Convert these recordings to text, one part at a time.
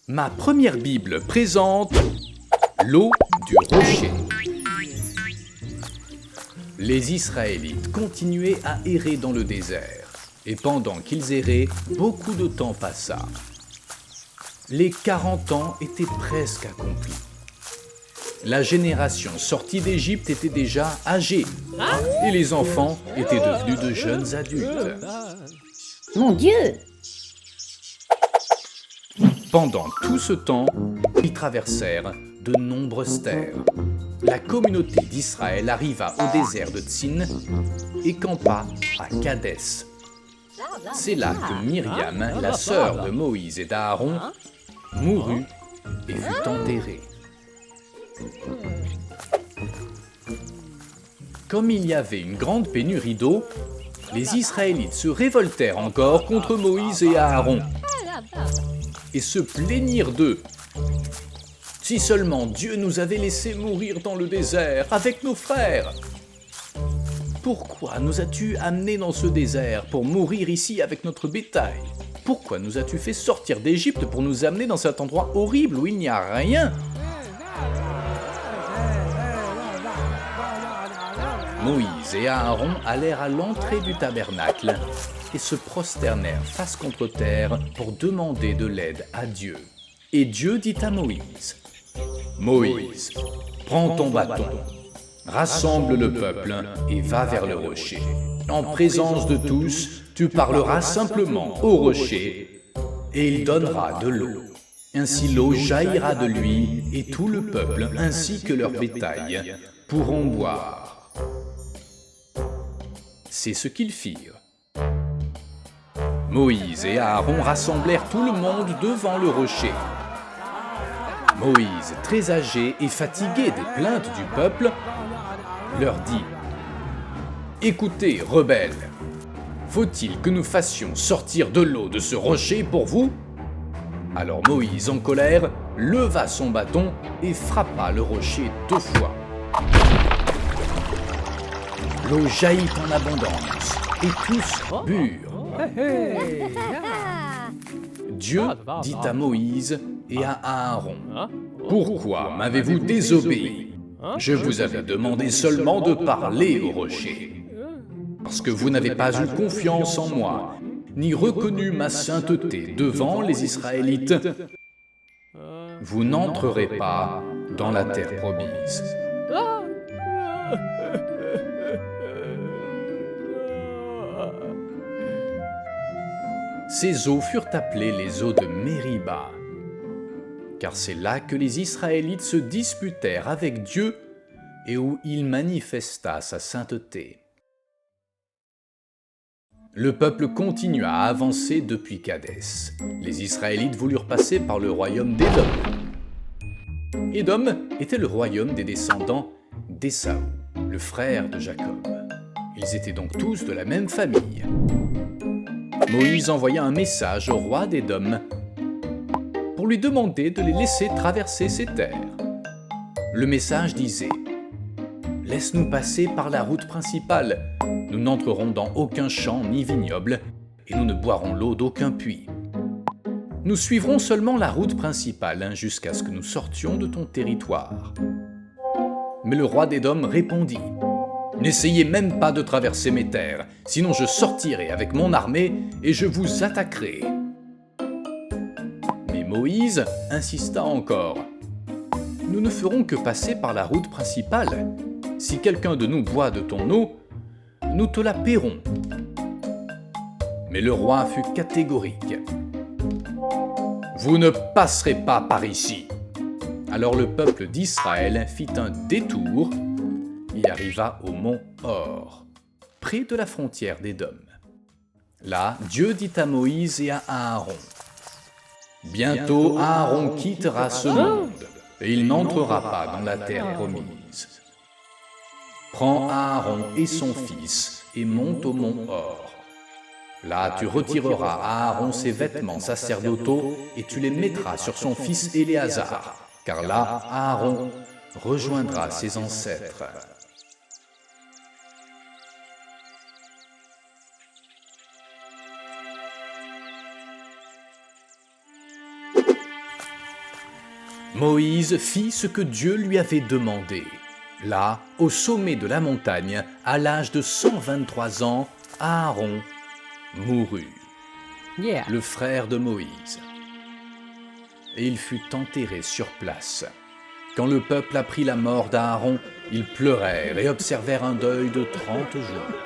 Ma première Bible présente l'eau du rocher. Les Israélites continuaient à errer dans le désert, et pendant qu'ils erraient, beaucoup de temps passa. Les 40 ans étaient presque accomplis. La génération sortie d'Égypte était déjà âgée, et les enfants étaient devenus de jeunes adultes. Mon Dieu! Pendant tout ce temps, ils traversèrent de nombreuses terres. La communauté d'Israël arriva au désert de Tsin et campa à Kadès. C'est là que Myriam, la sœur de Moïse et d'Aaron, mourut et fut enterrée. Comme il y avait une grande pénurie d'eau, les Israélites se révoltèrent encore contre Moïse et Aaron et se plaignirent d'eux. « Si seulement Dieu nous avait laissés mourir dans le désert avec nos frères! Pourquoi nous as-tu amenés dans ce désert pour mourir ici avec notre bétail? Pourquoi nous as-tu fait sortir d'Égypte pour nous amener dans cet endroit horrible où il n'y a rien ?» Moïse et Aaron allèrent à l'entrée du tabernacle et se prosternèrent face contre terre pour demander de l'aide à Dieu. Et Dieu dit à Moïse, « Moïse, prends ton bâton, rassemble le peuple et va vers le rocher. En présence de tous, tu parleras simplement au rocher et il donnera de l'eau. Ainsi l'eau jaillira de lui et tout le peuple ainsi que leur bétail pourront boire. » C'est ce qu'ils firent. Moïse et Aaron rassemblèrent tout le monde devant le rocher. Moïse, très âgé et fatigué des plaintes du peuple, leur dit « Écoutez, rebelles, faut-il que nous fassions sortir de l'eau de ce rocher pour vous ?» Alors Moïse, en colère, leva son bâton et frappa le rocher 2 fois. L'eau jaillit en abondance et tous burent. Dieu dit à Moïse et à Aaron, « Pourquoi m'avez-vous désobéi? Je vous avais demandé seulement de parler au rocher. Parce que vous n'avez pas eu confiance en moi, ni reconnu ma sainteté devant les Israélites, vous n'entrerez pas dans la terre promise. » Ces eaux furent appelées les eaux de Mériba, car c'est là que les Israélites se disputèrent avec Dieu et où il manifesta sa sainteté. Le peuple continua à avancer depuis Kadès. Les Israélites voulurent passer par le royaume d'Édom. Édom était le royaume des descendants d'Ésaü, le frère de Jacob. Ils étaient donc tous de la même famille. Moïse envoya un message au roi d'Édom pour lui demander de les laisser traverser ses terres. Le message disait « Laisse-nous passer par la route principale. Nous n'entrerons dans aucun champ ni vignoble et nous ne boirons l'eau d'aucun puits. Nous suivrons seulement la route principale jusqu'à ce que nous sortions de ton territoire. » Mais le roi d'Édom répondit « N'essayez même pas de traverser mes terres, sinon je sortirai avec mon armée et je vous attaquerai. » Mais Moïse insista encore. « Nous ne ferons que passer par la route principale. Si quelqu'un de nous boit de ton eau, nous te la paierons. » Mais le roi fut catégorique. « Vous ne passerez pas par ici. » Alors le peuple d'Israël fit un détour et arriva au mont Hor, près de la frontière d'Édom. Là, Dieu dit à Moïse et à Aaron, « Bientôt Aaron quittera ce monde, et il n'entrera pas dans la terre promise. Prends Aaron et son fils et monte au mont Hor. Là, tu retireras à Aaron ses vêtements sacerdotaux et tu les mettras sur son fils Éléazar, car là, Aaron rejoindra ses ancêtres. » Moïse fit ce que Dieu lui avait demandé. Là, au sommet de la montagne, à l'âge de 123 ans, Aaron mourut, le frère de Moïse. Et il fut enterré sur place. Quand le peuple apprit la mort d'Aaron, ils pleurèrent et observèrent un deuil de 30 jours.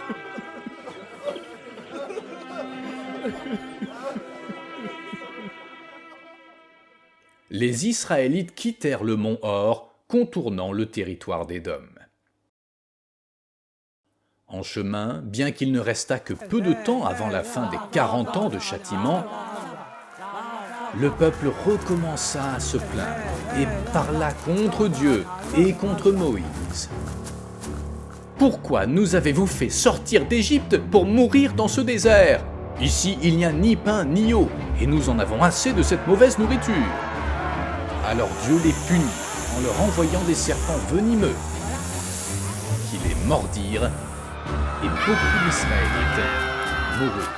Les Israélites quittèrent le mont Hor, contournant le territoire d'Édom. En chemin, bien qu'il ne restât que peu de temps avant la fin des 40 ans de châtiment, le peuple recommença à se plaindre et parla contre Dieu et contre Moïse. « Pourquoi nous avez-vous fait sortir d'Égypte pour mourir dans ce désert ? Ici, il n'y a ni pain ni eau, et nous en avons assez de cette mauvaise nourriture. » Alors Dieu les punit en leur envoyant des serpents venimeux qui les mordirent, et beaucoup d'Israélites moururent.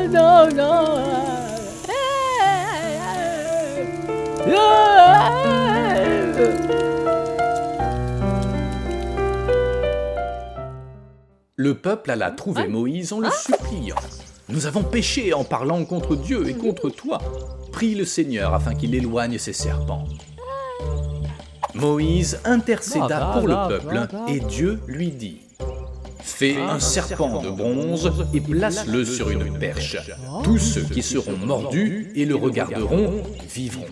Non, non. Le peuple alla trouver Moïse en le suppliant. « Nous avons péché en parlant contre Dieu et contre toi. Prie le Seigneur afin qu'il éloigne ces serpents. » Moïse intercéda pour le peuple et Dieu lui dit « Fais un serpent de bronze et place-le sur une perche. Tous ceux qui seront mordus et le regarderont vivront. »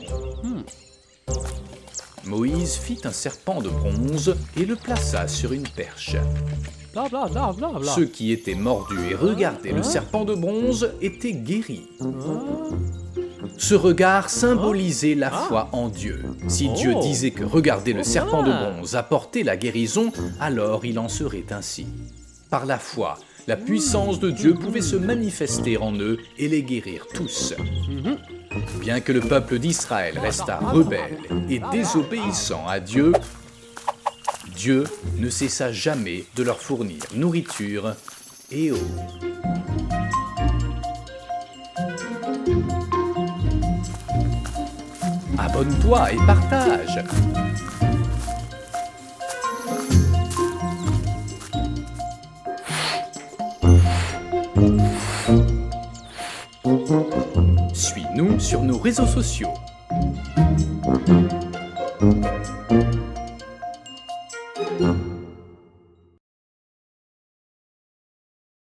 Moïse fit un serpent de bronze et le plaça sur une perche. Ceux qui étaient mordus et regardaient le serpent de bronze étaient guéris. Ce regard symbolisait la foi en Dieu. Si Dieu disait que regarder le serpent de bronze apportait la guérison, alors il en serait ainsi. Par la foi, la puissance de Dieu pouvait se manifester en eux et les guérir tous. Bien que le peuple d'Israël restât rebelle et désobéissant à Dieu, Dieu ne cessa jamais de leur fournir nourriture et eau. Abonne-toi et partage. Suis-nous sur nos réseaux sociaux.